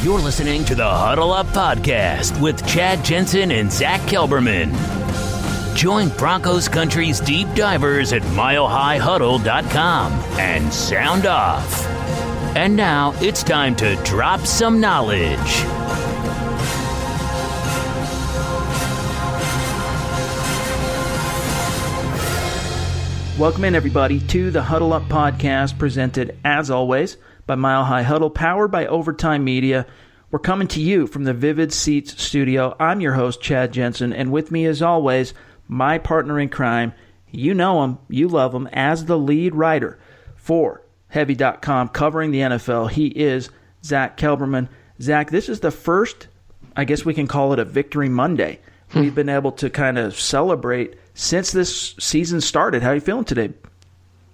You're listening to the Huddle Up Podcast with Chad Jensen and Zack Kelberman. Join Broncos Country's deep divers at milehighhuddle.com and sound off. And now it's time to drop some knowledge. Welcome in, everybody, to the Huddle Up Podcast, presented, as always, by Mile High Huddle, powered by Overtime Media. We're coming to you from the Vivid Seats studio. I'm your host, Chad Jensen, and with me, as always, my partner in crime. You know him, you love him, as the lead writer for Heavy.com, covering the NFL. He is Zack Kelberman. Zack, this is the first, I guess we can call it a Victory Monday. We've been able to kind of celebrate since this season started. How are you feeling today?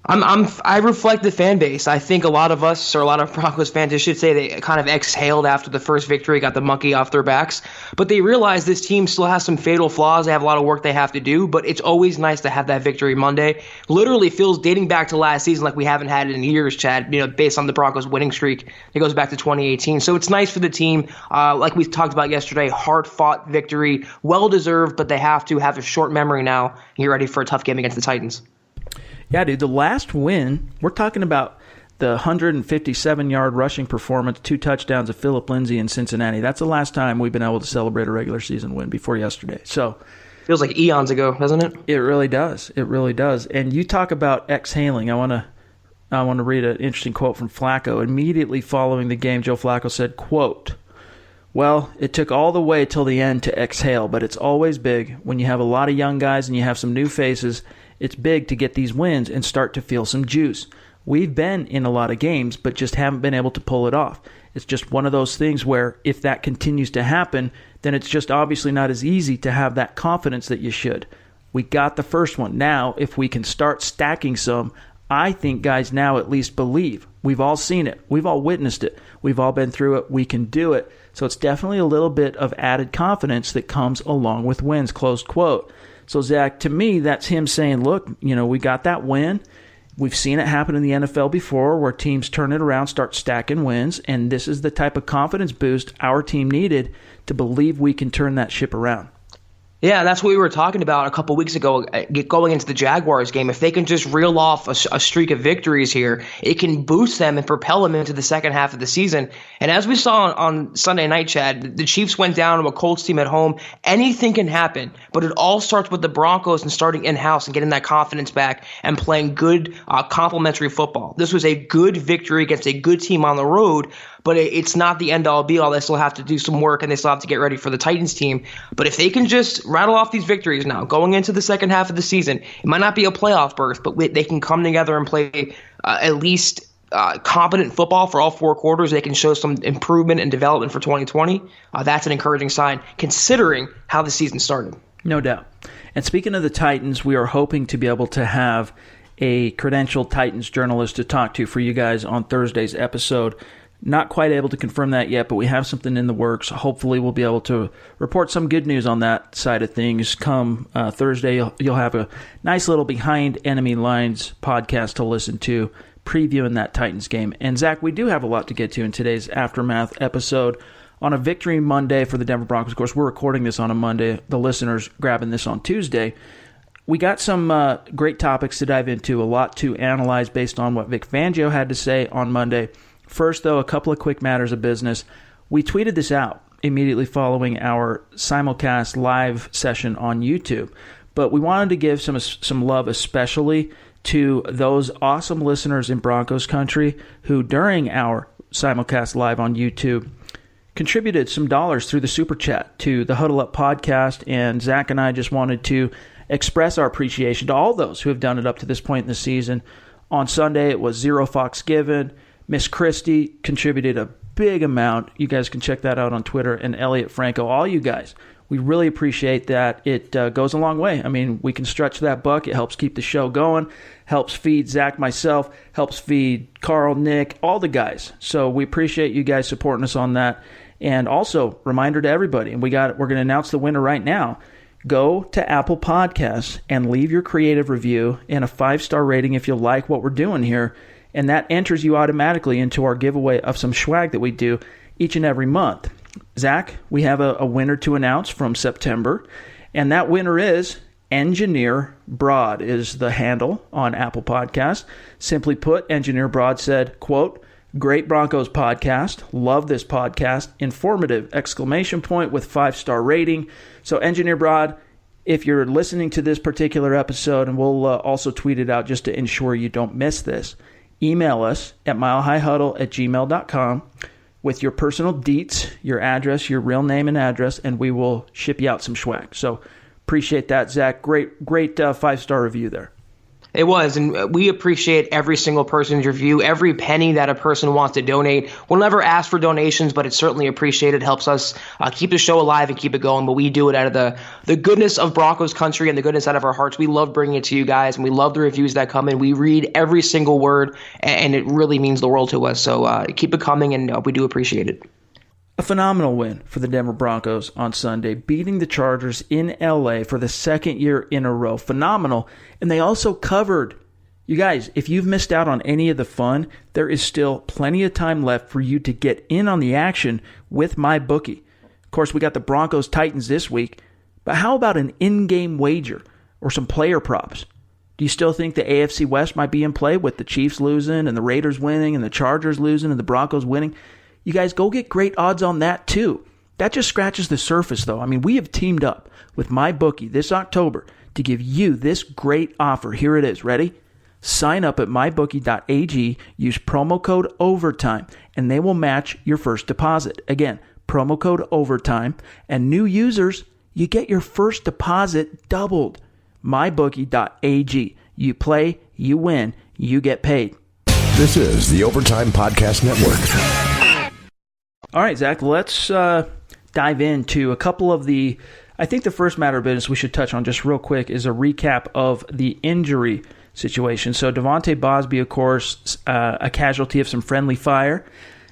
I reflect the fan base. I think a lot of us, or a lot of Broncos fans, I should say, they kind of exhaled after the first victory, got the monkey off their backs. But they realize this team still has some fatal flaws. They have a lot of work they have to do, but it's always nice to have that Victory Monday. Literally feels, dating back to last season, like we haven't had it in years, Chad, based on the Broncos winning streak. It goes back to 2018. So it's nice for the team. Like we talked about yesterday, hard-fought victory, well-deserved, but they have to have a short memory now and get ready for a tough game against the Titans. Yeah, dude, the last win, we're talking about the 157-yard rushing performance, 2 touchdowns of Phillip Lindsay in Cincinnati. That's the last time we've been able to celebrate a regular season win, before yesterday. So feels like eons ago, doesn't it? It really does. It really does. And you talk about exhaling. I want to read an interesting quote from Flacco. Immediately following the game, Joe Flacco said, quote, "Well, it took all the way till the end to exhale, but it's always big. When you have a lot of young guys and you have some new faces, it's big to get these wins and start to feel some juice. We've been in a lot of games, but just haven't been able to pull it off. It's just one of those things where if that continues to happen, then it's just obviously not as easy to have that confidence that you should. We got the first one. Now, if we can start stacking some, I think guys now at least believe. We've all seen it. We've all witnessed it. We've all been through it. We can do it. So it's definitely a little bit of added confidence that comes along with wins," close quote. So, Zack, to me, that's him saying, look, we got that win. We've seen it happen in the NFL before where teams turn it around, start stacking wins, and this is the type of confidence boost our team needed to believe we can turn that ship around. Yeah, that's what we were talking about a couple weeks ago, going into the Jaguars game. If they can just reel off a streak of victories here, it can boost them and propel them into the second half of the season. And as we saw on Sunday night, Chad, the Chiefs went down to a Colts team at home. Anything can happen, but it all starts with the Broncos and starting in-house and getting that confidence back and playing good complementary football. This was a good victory against a good team on the road, but it's not the end-all, be-all. They still have to do some work, and they still have to get ready for the Titans team. But if they can just rattle off these victories now, going into the second half of the season, it might not be a playoff berth, but they can come together and play at least competent football for all 4 quarters. They can show some improvement and development for 2020. That's an encouraging sign, considering how the season started. No doubt. And speaking of the Titans, we are hoping to be able to have a credentialed Titans journalist to talk to for you guys on Thursday's episode. Not quite able to confirm that yet, but we have something in the works. Hopefully we'll be able to report some good news on that side of things. Come Thursday, you'll have a nice little Behind Enemy Lines podcast to listen to, previewing that Titans game. And Zack, we do have a lot to get to in today's Aftermath episode. On a Victory Monday for the Denver Broncos, of course, we're recording this on a Monday. The listeners grabbing this on Tuesday. We got some great topics to dive into, a lot to analyze based on what Vic Fangio had to say on Monday. First, though, a couple of quick matters of business. We tweeted this out immediately following our simulcast live session on YouTube, but we wanted to give some love especially to those awesome listeners in Broncos country who, during our simulcast live on YouTube, contributed some dollars through the Super Chat to the Huddle Up podcast, and Zack and I just wanted to express our appreciation to all those who have done it up to this point in the season. On Sunday, it was Zero Fox Given. Miss Christie contributed a big amount. You guys can check that out on Twitter. And Elliot Franco, all you guys, we really appreciate that. It goes a long way. I mean, we can stretch that buck. It helps keep the show going, helps feed Zack, myself, helps feed Carl, Nick, all the guys. So we appreciate you guys supporting us on that. And also, reminder to everybody, and we're going to announce the winner right now. Go to Apple Podcasts and leave your creative review and a 5-star rating if you like what we're doing here. And that enters you automatically into our giveaway of some swag that we do. each and every month. Zach, we have a winner to announce from September, and that winner is Engineer Broad is the handle on Apple Podcasts. Simply put, Engineer Broad said, quote, "Great Broncos podcast. Love this podcast. Informative! ! With 5-star rating." So Engineer Broad, if you're listening to this particular episode, and we'll also tweet it out just to ensure you don't miss this, email us at milehighhuddle@gmail.com with your personal deets, your address, your real name and address, and we will ship you out some swag. So appreciate that, Zach. Great 5-star review there. It was, and we appreciate every single person's review, every penny that a person wants to donate. We'll never ask for donations, but it's certainly appreciated. It helps us keep the show alive and keep it going, but we do it out of the goodness of Broncos country and the goodness out of our hearts. We love bringing it to you guys, and we love the reviews that come in. We read every single word, and it really means the world to us. So keep it coming, and we do appreciate it. A phenomenal win for the Denver Broncos on Sunday, beating the Chargers in LA for the second year in a row. Phenomenal. And they also covered. You guys, if you've missed out on any of the fun, there is still plenty of time left for you to get in on the action with MyBookie. Of course, we got the Broncos Titans this week, but how about an in-game wager or some player props? Do you still think the AFC West might be in play with the Chiefs losing and the Raiders winning and the Chargers losing and the Broncos winning? You guys go get great odds on that too. That just scratches the surface though. I mean, we have teamed up with MyBookie this October to give you this great offer. Here it is. Ready? Sign up at mybookie.ag, use promo code OVERTIME, and they will match your first deposit. Again, promo code OVERTIME, and new users, you get your first deposit doubled. mybookie.ag. You play, you win, you get paid. This is the Overtime Podcast Network. All right, Zach, let's dive into a couple of I think the first matter of business we should touch on just real quick is a recap of the injury situation. So Devontae Bosby, of course, a casualty of some friendly fire.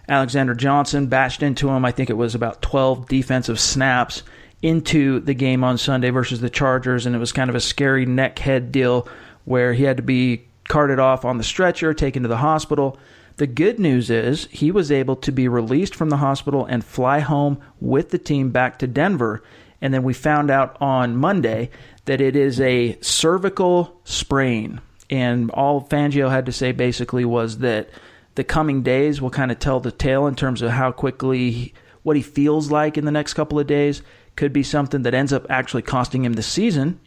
Alexander Johnson bashed into him. I think it was about 12 defensive snaps into the game on Sunday versus the Chargers, and it was kind of a scary neck-head deal where he had to be carted off on the stretcher, taken to the hospital. The good news is he was able to be released from the hospital and fly home with the team back to Denver. And then we found out on Monday that it is a cervical sprain. And all Fangio had to say basically was that the coming days will kind of tell the tale in terms of how quickly, what he feels like in the next couple of days. Could be something that ends up actually costing him the season.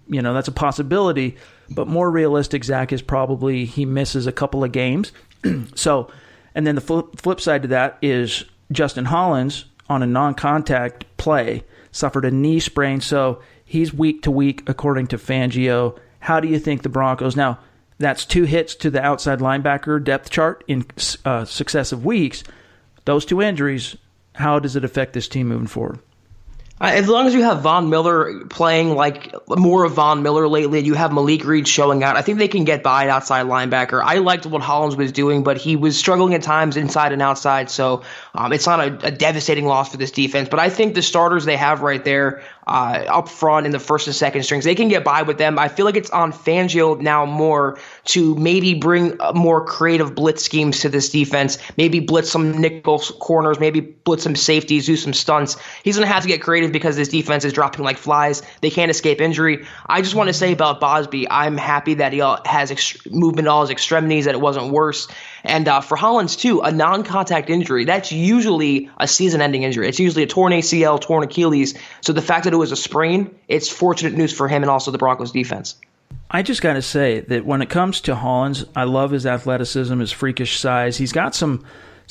That's a possibility. But more realistic, Zach, is probably he misses a couple of games. So, and then the flip side to that is Justin Hollins on a non-contact play suffered a knee sprain, so he's week to week according to Fangio. How do you think the Broncos, now that's 2 hits to the outside linebacker depth chart in successive weeks, those 2 injuries, how does it affect this team moving forward? As long as you have Von Miller playing like more of Von Miller lately, and you have Malik Reed showing out, I think they can get by at outside linebacker. I liked what Hollins was doing, but he was struggling at times inside and outside, so it's not a devastating loss for this defense. But I think the starters they have right there up front in the first and second strings, they can get by with them. I feel like it's on Fangio now more to maybe bring more creative blitz schemes to this defense, maybe blitz some nickel corners, maybe blitz some safeties, do some stunts. He's going to have to get creative because this defense is dropping like flies. They can't escape injury. I just want to say about Bosby, I'm happy that he has movement in all his extremities, that it wasn't worse. And for Hollins, too, a non-contact injury, that's usually a season-ending injury. It's usually a torn ACL, torn Achilles. So the fact that it was a sprain, it's fortunate news for him and also the Broncos defense. I just got to say that when it comes to Hollins, I love his athleticism, his freakish size. He's got some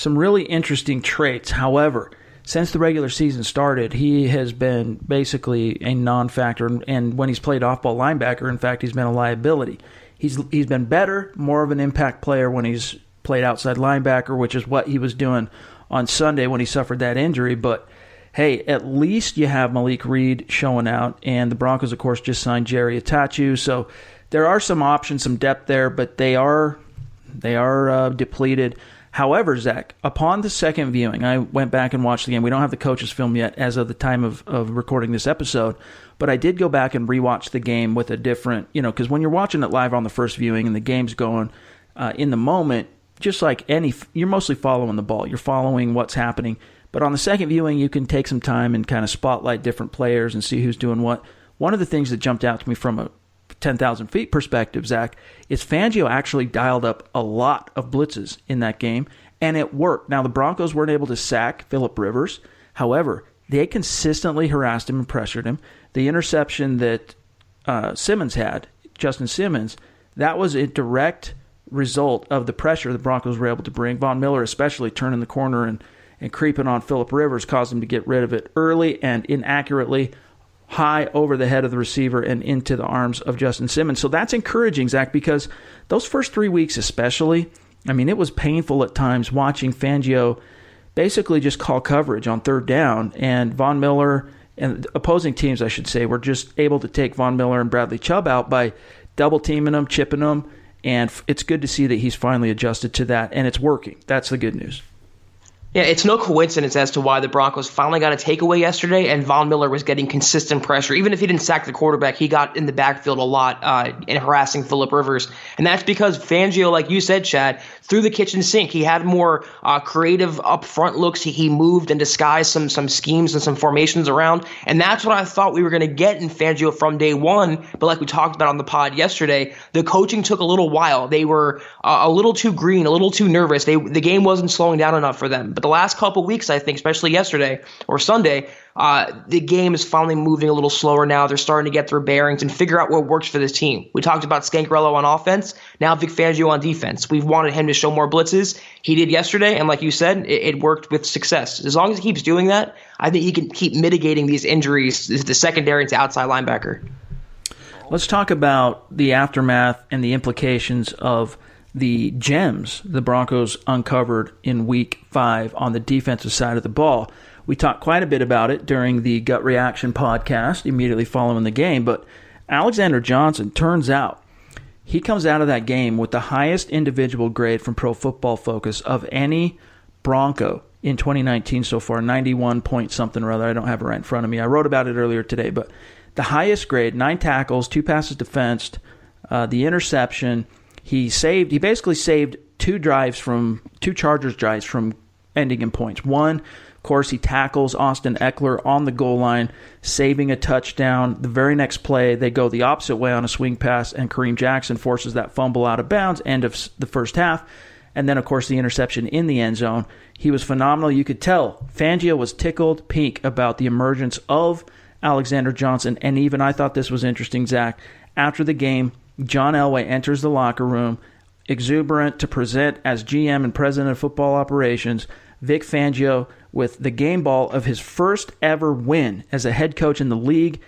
really interesting traits. However, since the regular season started, he has been basically a non-factor. And when he's played off-ball linebacker, in fact, he's been a liability. He's been better, more of an impact player when he's played outside linebacker, which is what he was doing on Sunday when he suffered that injury. But, hey, at least you have Malik Reed showing out. And the Broncos, of course, just signed Jerry Atachu. So there are some options, some depth there, but they are depleted. However, Zach, upon the second viewing, I went back and watched the game. We don't have the coach's film yet as of the time of recording this episode, but I did go back and rewatch the game with a different, because when you're watching it live on the first viewing and the game's going in the moment, just like you're mostly following the ball. You're following what's happening. But on the second viewing, you can take some time and kind of spotlight different players and see who's doing what. One of the things that jumped out to me from a 10,000 feet perspective, Zach, is Fangio actually dialed up a lot of blitzes in that game, and it worked. Now, the Broncos weren't able to sack Phillip Rivers. However, they consistently harassed him and pressured him. The interception that Simmons had, Justin Simmons, that was a direct result of the pressure the Broncos were able to bring. Von Miller especially turning the corner and creeping on Phillip Rivers caused him to get rid of it early and inaccurately, high over the head of the receiver and into the arms of Justin Simmons. So that's encouraging, Zach, because those first 3 weeks especially, I mean, it was painful at times watching Fangio basically just call coverage on third down, and Von Miller and opposing teams, I should say, were just able to take Von Miller and Bradley Chubb out by double-teaming them, chipping them, and it's good to see that he's finally adjusted to that, and it's working. That's the good news. Yeah, it's no coincidence as to why the Broncos finally got a takeaway yesterday, and Von Miller was getting consistent pressure. Even if he didn't sack the quarterback, he got in the backfield a lot in harassing Phillip Rivers. And that's because Fangio, like you said, Chad, through the kitchen sink, he had more creative upfront looks. He moved and disguised some schemes and some formations around. And that's what I thought we were going to get in Fangio from day one. But like we talked about on the pod yesterday, the coaching took a little while. They were a little too green, a little too nervous. The game wasn't slowing down enough for them. But the last couple weeks, I think, especially yesterday or Sunday, the game is finally moving a little slower now. They're starting to get their bearings and figure out what works for this team. We talked about Scangarello on offense. Now Vic Fangio on defense. We've wanted him to show more blitzes. He did yesterday, and like you said, it worked with success. As long as he keeps doing that, I think he can keep mitigating these injuries to the secondary and to outside linebacker. Let's talk about the aftermath and the implications of the gems the Broncos uncovered in Week 5 on the defensive side of the ball. We talked quite a bit about it during the Gut Reaction podcast immediately following the game, but Alexander Johnson, turns out, he comes out of that game with the highest individual grade from Pro Football Focus of any Bronco in 2019 so far, 91 point something or other. I don't have it right in front of me. I wrote about it earlier today, but the highest grade, 9 tackles, 2 passes defensed, the interception. He basically saved 2 Chargers drives from ending in points. One, of course, he tackles Austin Eckler on the goal line, saving a touchdown. The very next play, they go the opposite way on a swing pass, and Kareem Jackson forces that fumble out of bounds, end of the first half. And then, of course, the interception in the end zone. He was phenomenal. You could tell Fangio was tickled pink about the emergence of Alexander Johnson. And even I thought this was interesting, Zach. After the game, John Elway enters the locker room, exuberant to present as GM and President of Football Operations, Vic Fangio with the game ball of his first ever win as a head coach in the league.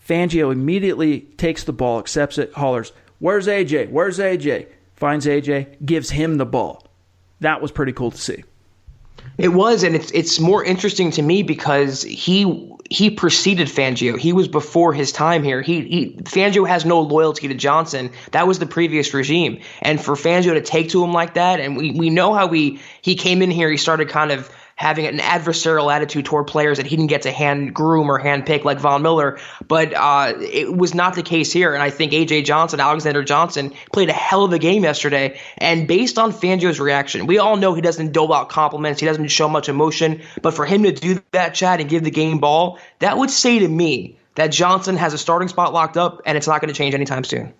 Fangio immediately takes the ball, accepts it, hollers, "Where's AJ? Where's AJ?" Finds AJ, gives him the ball. That was pretty cool to see. It was, and it's more interesting to me because he preceded Fangio. He was before his time here. Fangio has no loyalty to Johnson. That was the previous regime. And for Fangio to take to him like that, and we know how he came in here, he started kind of having an adversarial attitude toward players that he didn't get to hand groom or hand pick like Von Miller. But it was not the case here. And I think Alexander Johnson, played a hell of a game yesterday. And based on Fangio's reaction, we all know he doesn't dole out compliments. He doesn't show much emotion. But for him to do that, Chad, and give the game ball, that would say to me that Johnson has a starting spot locked up, and it's not going to change anytime soon.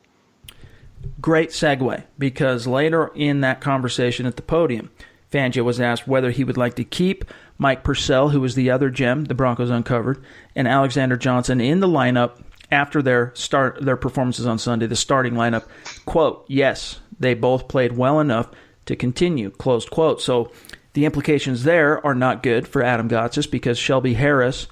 Great segue, because later in that conversation at the podium, Fangio was asked whether he would like to keep Mike Purcell, who was the other gem the Broncos uncovered, and Alexander Johnson in the lineup after their performances on Sunday, the starting lineup. Quote, "Yes, they both played well enough to continue," closed quote. So the implications there are not good for Adam Gotsis, because Shelby Harris,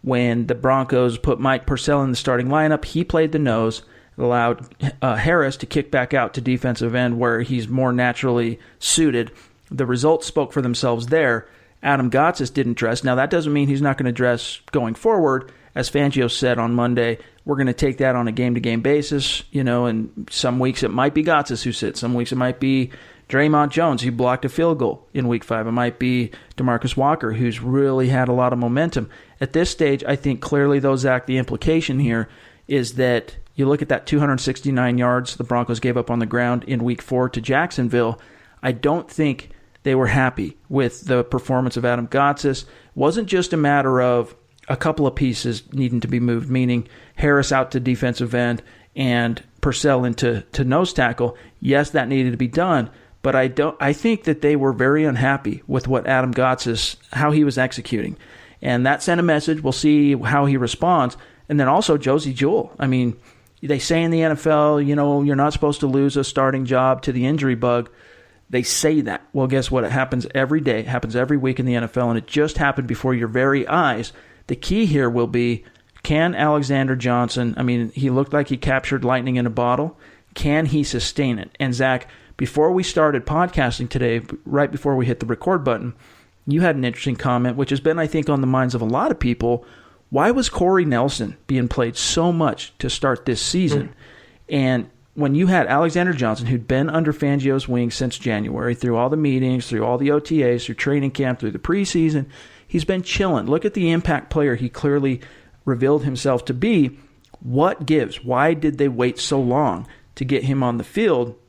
when the Broncos put Mike Purcell in the starting lineup, he played the nose. It allowed Harris to kick back out to defensive end where he's more naturally suited. The results spoke for themselves there. Adam Gotsis didn't dress. Now, that doesn't mean he's not going to dress going forward. As Fangio said on Monday, we're going to take that on a game-to-game basis, and some weeks it might be Gotsis who sits. Some weeks it might be Draymond Jones, who blocked a field goal in Week 5. It might be DeMarcus Walker, who's really had a lot of momentum. At this stage, I think clearly, though, Zach, the implication here is that you look at that 269 yards the Broncos gave up on the ground in Week 4 to Jacksonville. I don't think they were happy with the performance of Adam Gotsis. It wasn't just a matter of a couple of pieces needing to be moved, meaning Harris out to defensive end and Purcell into nose tackle. Yes, that needed to be done, but I think that they were very unhappy with what Adam Gotsis, how he was executing. And that sent a message. We'll see how he responds. And then also Josie Jewell. I mean, they say in the NFL, you're not supposed to lose a starting job to the injury bug. They say that. Well, guess what? It happens every day. It happens every week in the NFL, and it just happened before your very eyes. The key here will be, can Alexander Johnson, he looked like he captured lightning in a bottle. Can he sustain it? And Zach, before we started podcasting today, right before we hit the record button, you had an interesting comment, which has been, I think, on the minds of a lot of people. Why was Corey Nelson being played so much to start this season? And when you had Alexander Johnson, who'd been under Fangio's wing since January, through all the meetings, through all the OTAs, through training camp, through the preseason, he's been chilling. Look at the impact player he clearly revealed himself to be. What gives? Why did they wait so long to get him on the field?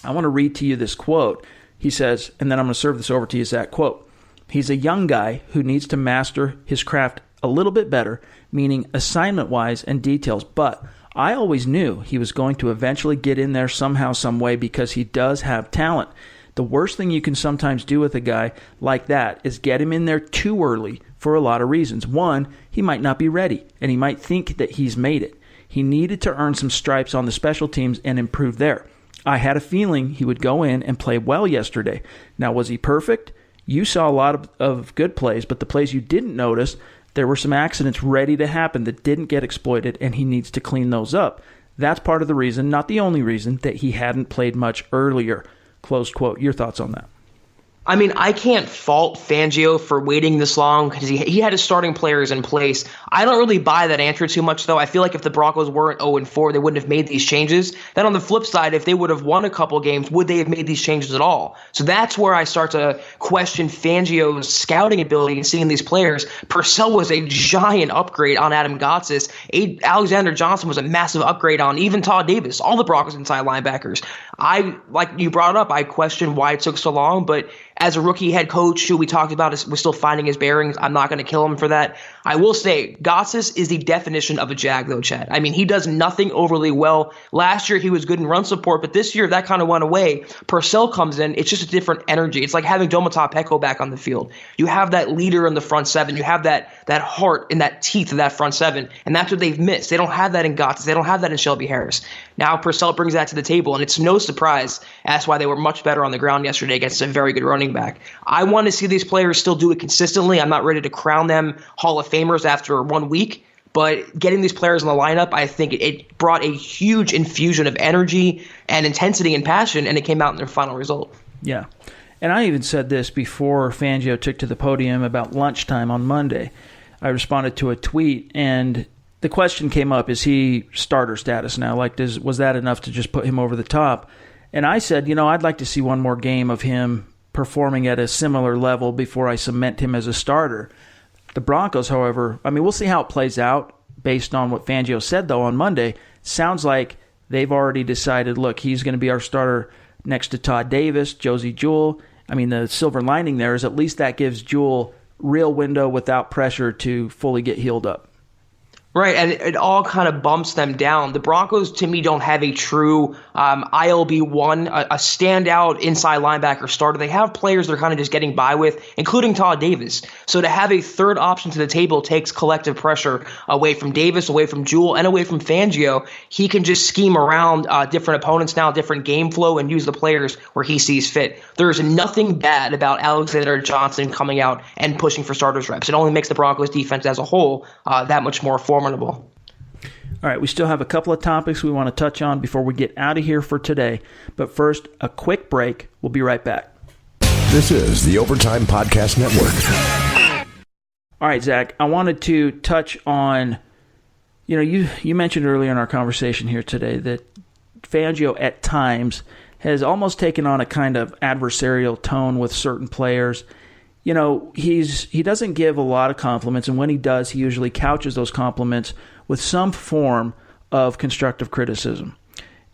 I want to read to you this quote. He says, and then I'm going to serve this over to you, Zach, quote, "He's a young guy who needs to master his craft a little bit better, meaning assignment-wise and details, but I always knew he was going to eventually get in there somehow, some way, because he does have talent. The worst thing you can sometimes do with a guy like that is get him in there too early for a lot of reasons. One, he might not be ready, and he might think that he's made it. He needed to earn some stripes on the special teams and improve there. I had a feeling he would go in and play well yesterday. Now, was he perfect? You saw a lot of good plays, but the plays you didn't notice, there were some accidents ready to happen that didn't get exploited, and he needs to clean those up. That's part of the reason, not the only reason, that he hadn't played much earlier." Close quote. Your thoughts on that? I can't fault Fangio for waiting this long because he had his starting players in place. I don't really buy that answer too much, though. I feel like if the Broncos weren't 0-4, they wouldn't have made these changes. Then on the flip side, if they would have won a couple games, would they have made these changes at all? So that's where I start to question Fangio's scouting ability and seeing these players. Purcell was a giant upgrade on Adam Gotsis. Alexander Johnson was a massive upgrade on even Todd Davis, all the Broncos inside linebackers. Like you brought up, I question why it took so long, but as a rookie head coach who we talked about was still finding his bearings, I'm not going to kill him for that. I will say Gotsis is the definition of a jag, though, Chad. He does nothing overly well. Last year, he was good in run support, but this year, that kind of went away. Purcell comes in. It's just a different energy. It's like having Domata Peko back on the field. You have that leader in the front seven. You have that heart and that teeth of that front seven, and that's what they've missed. They don't have that in Gotsis. They don't have that in Shelby Harris. Now Purcell brings that to the table, and it's no surprise. That's why they were much better on the ground yesterday against a very good running back. I want to see these players still do it consistently. I'm not ready to crown them Hall of Famers after 1 week, but getting these players in the lineup, I think it brought a huge infusion of energy and intensity and passion, and it came out in their final result. Yeah. And I even said this before Fangio took to the podium about lunchtime on Monday. I responded to a tweet, and the question came up, is he starter status now? Was that enough to just put him over the top? And I said, I'd like to see one more game of him performing at a similar level before I cement him as a starter. The Broncos, however, we'll see how it plays out based on what Fangio said, though, on Monday. Sounds like they've already decided, look, he's going to be our starter next to Todd Davis, Josie Jewell. The silver lining there is at least that gives Jewell real window without pressure to fully get healed up. Right, and it all kind of bumps them down. The Broncos, to me, don't have a true ILB1, a standout inside linebacker starter. They have players they're kind of just getting by with, including Todd Davis. So to have a third option to the table takes collective pressure away from Davis, away from Jewell, and away from Fangio. He can just scheme around different opponents now, different game flow, and use the players where he sees fit. There's nothing bad about Alexander Johnson coming out and pushing for starters reps. It only makes the Broncos defense as a whole that much more formidable. All right, we still have a couple of topics we want to touch on before we get out of here for today. But first, a quick break. We'll be right back. This is the Overtime Podcast Network. All right, Zach, I wanted to touch on, you mentioned earlier in our conversation here today that Fangio at times has almost taken on a kind of adversarial tone with certain players. He doesn't give a lot of compliments, and when he does, he usually couches those compliments with some form of constructive criticism.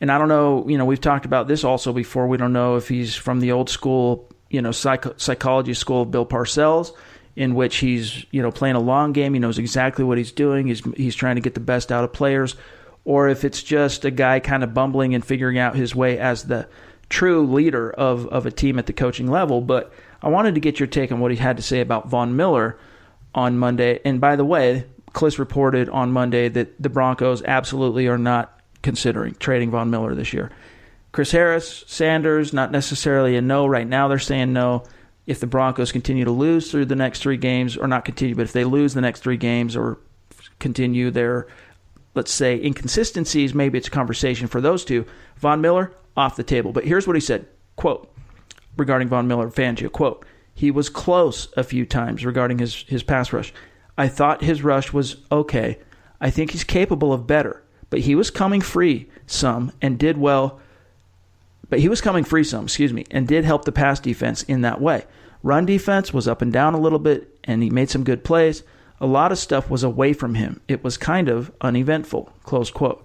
And I don't know, we've talked about this also before. We don't know if he's from the old school, psychology school of Bill Parcells, in which he's, playing a long game. He knows exactly what he's doing. He's trying to get the best out of players. Or if it's just a guy kind of bumbling and figuring out his way as the true leader of a team at the coaching level. But I wanted to get your take on what he had to say about Von Miller on Monday. And by the way, Kliss reported on Monday that the Broncos absolutely are not considering trading Von Miller this year. Chris Harris, Sanders, not necessarily a no. Right now they're saying no. If the Broncos continue to lose through the next 3 games, or not continue, but if they lose the next 3 games or continue their, let's say, inconsistencies, maybe it's a conversation for those two. Von Miller, off the table. But here's what he said, quote, regarding Von Miller, Fangio, quote, he was close a few times regarding his pass rush. I thought his rush was okay. I think he's capable of better. But he was coming free some and did well. But he was coming free some, and did help the pass defense in that way. Run defense was up and down a little bit, and he made some good plays. A lot of stuff was away from him. It was kind of uneventful, close quote.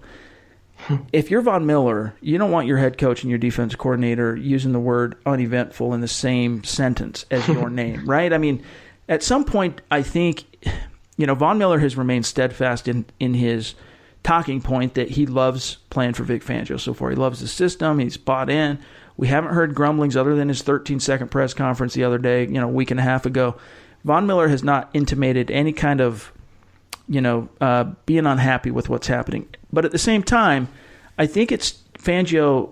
If you're Von Miller, you don't want your head coach and your defense coordinator using the word uneventful in the same sentence as your name, right? I mean, at some point, I think, Von Miller has remained steadfast in his talking point that he loves playing for Vic Fangio so far. He loves the system. He's bought in. We haven't heard grumblings other than his 13-second press conference the other day, a week and a half ago. Von Miller has not intimated any kind of, being unhappy with what's happening. But at the same time, I think it's Fangio.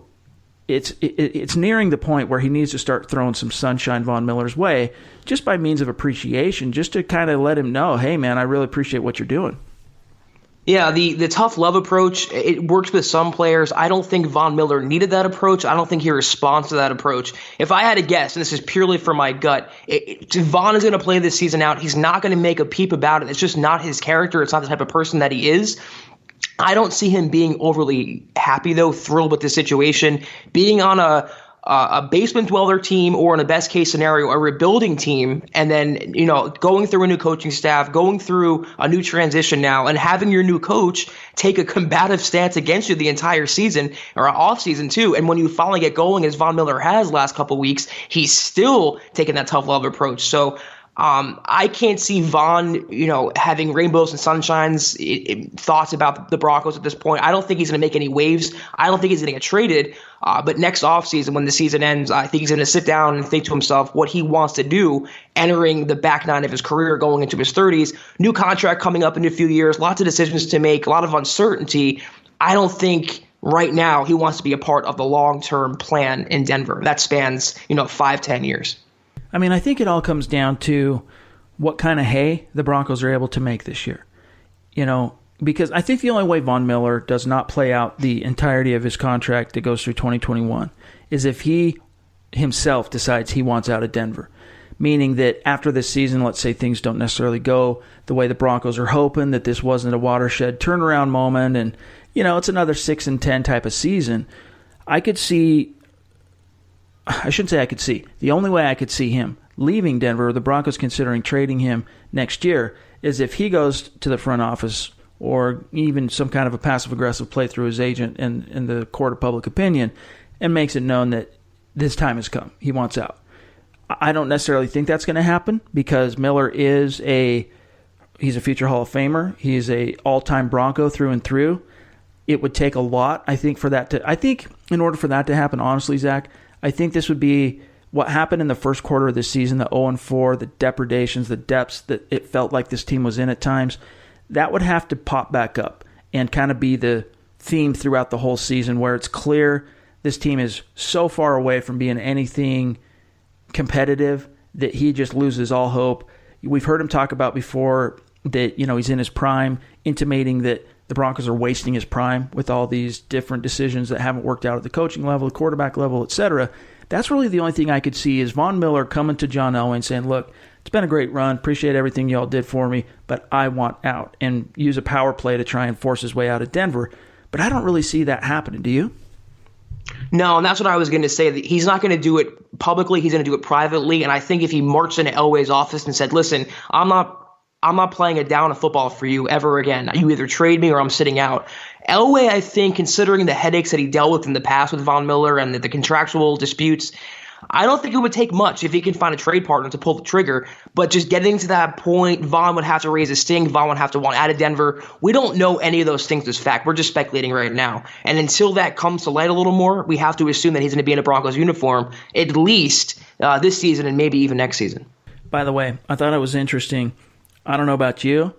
It's nearing the point where he needs to start throwing some sunshine Von Miller's way, just by means of appreciation, just to kind of let him know, hey, man, I really appreciate what you're doing. Yeah, the tough love approach, it works with some players. I don't think Von Miller needed that approach. I don't think he responds to that approach. If I had to guess, and this is purely for my gut, Von is going to play this season out. He's not going to make a peep about it. It's just not his character. It's not the type of person that he is. I don't see him being overly happy, though, thrilled with the situation. Being on a basement dweller team, or in a best case scenario, a rebuilding team, and then, going through a new coaching staff, going through a new transition now, and having your new coach take a combative stance against you the entire season, or off season too. And when you finally get going, as Von Miller has last couple of weeks, he's still taking that tough love approach. So I can't see Von, having rainbows and sunshines thoughts about the Broncos at this point. I don't think he's going to make any waves. I don't think he's going to get traded. But next offseason, when the season ends, I think he's going to sit down and think to himself what he wants to do entering the back nine of his career, going into his 30s. New contract coming up in a few years, lots of decisions to make, a lot of uncertainty. I don't think right now he wants to be a part of the long-term plan in Denver. That spans, 5-10 years. I mean, I think it all comes down to what kind of hay the Broncos are able to make this year. Because I think the only way Von Miller does not play out the entirety of his contract that goes through 2021 is if he himself decides he wants out of Denver. Meaning that after this season, let's say things don't necessarily go the way the Broncos are hoping, that this wasn't a watershed turnaround moment, and, it's another 6-10 type of season. The only way I could see him leaving Denver, or the Broncos considering trading him next year, is if he goes to the front office, or even some kind of a passive-aggressive play through his agent and the court of public opinion, and makes it known that this time has come. He wants out. I don't necessarily think that's going to happen, because Miller he's a future Hall of Famer. He's a all-time Bronco through and through. It would take a lot, I think, in order for that to happen, honestly, Zach, I think this would be what happened in the first quarter of this season, the 0-4, the depredations, the depths that it felt like this team was in at times. That would have to pop back up and kind of be the theme throughout the whole season, where it's clear this team is so far away from being anything competitive that he just loses all hope. We've heard him talk about before that, he's in his prime, intimating that the Broncos are wasting his prime with all these different decisions that haven't worked out at the coaching level, the quarterback level, etc. That's really the only thing I could see is Von Miller coming to John Elway and saying, look, it's been a great run. Appreciate everything y'all did for me, but I want out, and use a power play to try and force his way out of Denver. But I don't really see that happening. Do you? No, and that's what I was going to say. He's not going to do it publicly. He's going to do it privately. And I think if he marched into Elway's office and said, listen, I'm not I'm not playing a down of football for you ever again. You either trade me or I'm sitting out. Elway, I think, considering the headaches that he dealt with in the past with Von Miller and the contractual disputes, I don't think it would take much if he can find a trade partner to pull the trigger. But just getting to that point, Von would have to raise a sting. Von would have to want out of Denver. We don't know any of those things as fact. We're just speculating right now. And until that comes to light a little more, we have to assume that he's going to be in a Broncos uniform at least this season and maybe even next season. By the way, I thought it was interesting. I don't know about you,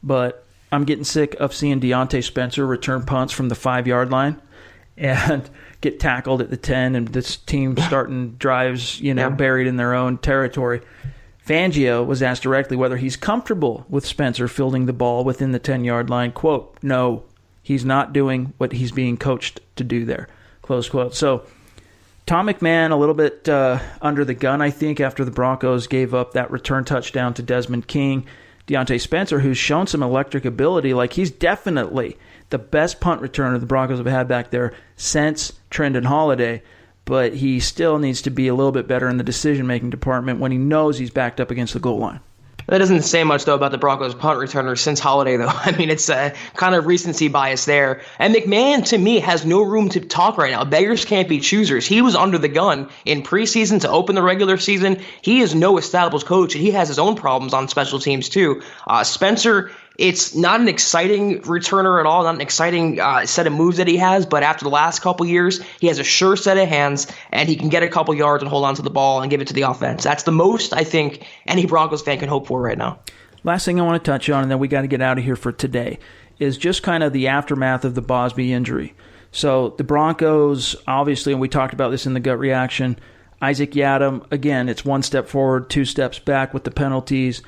but I'm getting sick of seeing Deontay Spencer return punts from the 5-yard line and get tackled at the 10, and this team starting drives, buried in their own territory. Fangio was asked directly whether he's comfortable with Spencer fielding the ball within the 10-yard line. Quote, no, he's not doing what he's being coached to do there. Close quote. So Tom McMahon a little bit under the gun, I think, after the Broncos gave up that return touchdown to Desmond King. Deontay Spencer, who's shown some electric ability, like he's definitely the best punt returner the Broncos have had back there since Trendon Holiday, but he still needs to be a little bit better in the decision-making department when he knows he's backed up against the goal line. That doesn't say much, though, about the Broncos punt returner since Holiday, though. I mean, it's a kind of recency bias there. And McMahon, to me, has no room to talk right now. Beggars can't be choosers. He was under the gun in preseason to open the regular season. He is no established coach, and he has his own problems on special teams, too. Spencer, it's not an exciting returner at all, not an exciting set of moves that he has, but after the last couple years, he has a sure set of hands, and he can get a couple yards and hold on to the ball and give it to the offense. That's the most, I think, any Broncos fan can hope for right now. Last thing I want to touch on, and then we got to get out of here for today, is just kind of the aftermath of the Bosby injury. So the Broncos, obviously, and we talked about this in the gut reaction, Isaac Yiadom, again, it's one step forward, 2 steps back with the penalties.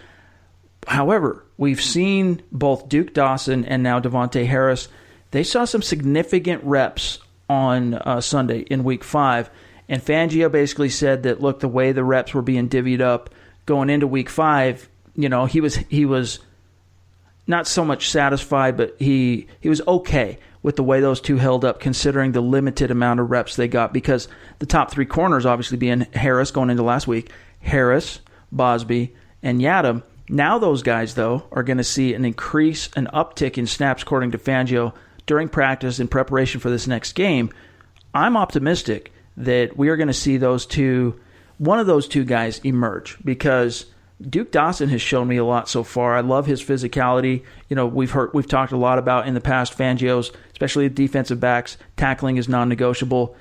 However, we've seen both Duke Dawson and now Devontae Harris. They saw some significant reps on Sunday in Week 5, and Fangio basically said that, look, the way the reps were being divvied up going into Week 5, he was not so much satisfied, but he was okay with the way those two held up considering the limited amount of reps they got, because the top 3 corners obviously being Harris going into last week, Harris, Bosby, and Yiadom. Now those guys, though, are going to see an uptick in snaps, according to Fangio, during practice in preparation for this next game. I'm optimistic that we are going to see one of those two guys emerge, because Duke Dawson has shown me a lot so far. I love his physicality. We've talked a lot about in the past Fangio's, especially defensive backs, tackling is non-negotiable.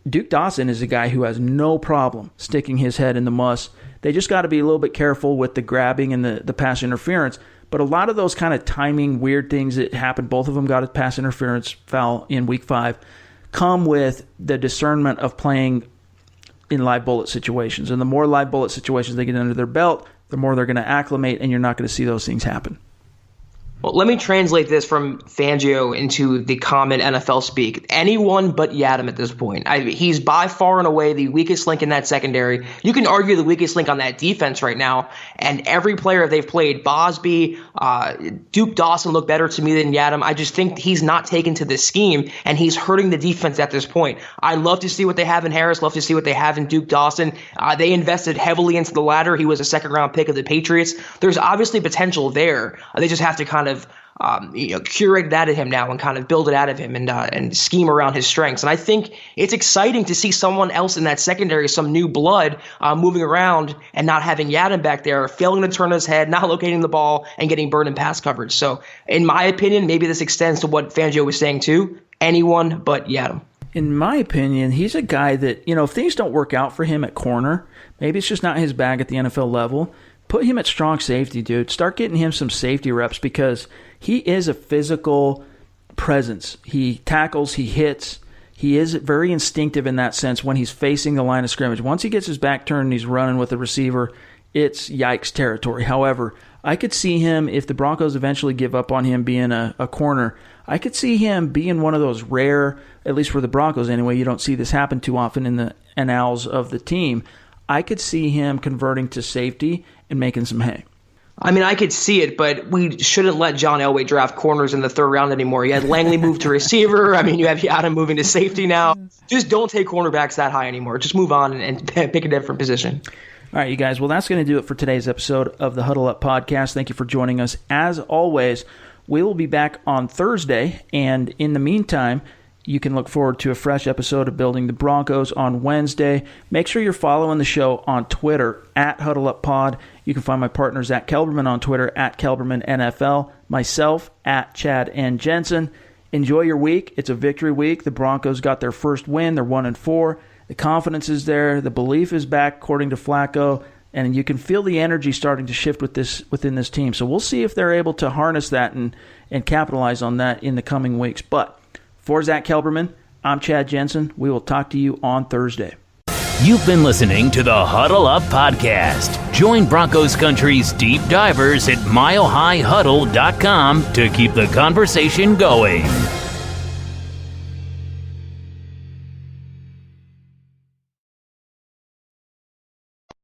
Duke Dawson is a guy who has no problem sticking his head in the muss. They just got to be a little bit careful with the grabbing and the pass interference. But a lot of those kind of timing, weird things that happened, both of them got a pass interference foul in Week 5, come with the discernment of playing in live bullet situations. And the more live bullet situations they get under their belt, the more they're going to acclimate, and you're not going to see those things happen. Well, let me translate this from Fangio into the common NFL speak. Anyone but Yiadom at this point. He's by far and away the weakest link in that secondary. You can argue the weakest link on that defense right now. And every player they've played, Bosby, Duke Dawson, look better to me than Yiadom. I just think he's not taken to this scheme, and he's hurting the defense at this point. I love to see what they have in Harris, love to see what they have in Duke Dawson. They invested heavily into the latter. He was a second-round pick of the Patriots. There's obviously potential there. They just have to kind of curate that at him now and kind of build it out of him and scheme around his strengths. And I think it's exciting to see someone else in that secondary, some new blood moving around and not having Yiadom back there, failing to turn his head, not locating the ball, and getting burned in pass coverage. So in my opinion, maybe this extends to what Fangio was saying too. Anyone but Yiadom. In my opinion, he's a guy that, if things don't work out for him at corner, maybe it's just not his bag at the NFL level, put him at strong safety, dude. Start getting him some safety reps, because he is a physical presence. He tackles, he hits. He is very instinctive in that sense when he's facing the line of scrimmage. Once he gets his back turned and he's running with the receiver, it's yikes territory. However, I could see him, if the Broncos eventually give up on him being a corner, I could see him being one of those rare, at least for the Broncos anyway, you don't see this happen too often in the annals of the team. I could see him converting to safety and making some hay. I mean, I could see it, but we shouldn't let John Elway draft corners in the 3rd round anymore. You had Langley move to receiver. I mean, you have Yiadom moving to safety now. Just don't take cornerbacks that high anymore. Just move on and pick a different position. All right, you guys. Well, that's going to do it for today's episode of the Huddle Up Podcast. Thank you for joining us. As always, we will be back on Thursday, and in the meantime, you can look forward to a fresh episode of Building the Broncos on Wednesday. Make sure you're following the show on Twitter, @HuddleUpPod. You can find my partner, Zack Kelberman, on Twitter, @KelbermanNFL. Myself, @Chad and Jensen. Enjoy your week. It's a victory week. The Broncos got their first win. They're 1-4. The confidence is there. The belief is back, according to Flacco. And you can feel the energy starting to shift within this team. So we'll see if they're able to harness that and capitalize on that in the coming weeks. But for Zack Kelberman, I'm Chad Jensen. We will talk to you on Thursday. You've been listening to the Huddle Up Podcast. Join Broncos Country's deep divers at milehighhuddle.com to keep the conversation going.